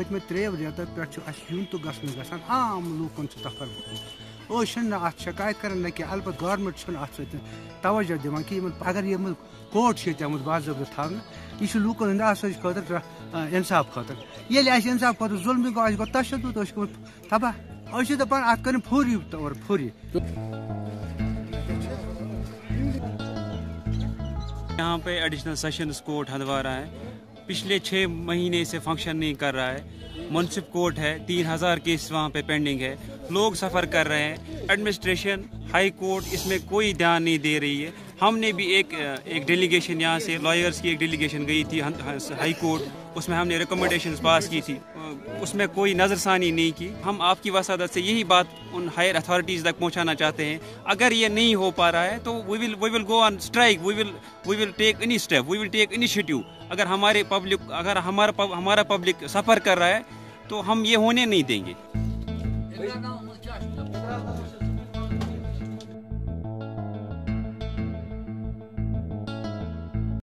पत्म 3 रेतों पे यून तो गसान आम लूकन तफर अत शिकायत कर न कि अलबत् गवर्नमेंट तवज्जो दिवान कि अगर यह कोर्ट बाज़ाब्त थान यह लूकन हंद आसाइश खतर इंसाफ खतर ये इंसाफ खतर जुल्म गो तशद्दुद तबाह दपान अत कर फौरी तौर फौरी। यहाँ पे एडिशनल सेशंस कोर्ट हंदवारा है, पिछले 6 महीने से फंक्शन नहीं कर रहा है। म्युनिसिपल कोर्ट है, 3000 केस वहाँ पे पेंडिंग है, लोग सफ़र कर रहे हैं। एडमिनिस्ट्रेशन, हाई कोर्ट इसमें कोई ध्यान नहीं दे रही है। हमने भी एक डेलीगेशन यहाँ से लॉयर्स की एक डेलीगेशन गई थी हाई कोर्ट, उसमें हमने रिकमेंडेशंस पास की थी, उसमें कोई नज़रसानी नहीं की। हम आपकी वसादत से यही बात उन हायर अथॉरिटीज़ तक पहुँचाना चाहते हैं। अगर ये नहीं हो पा रहा है तो we will go on strike, we will take any step, we will take initiative. अगर हमारा पब्लिक सफ़र कर रहा है तो हम ये होने नहीं देंगे।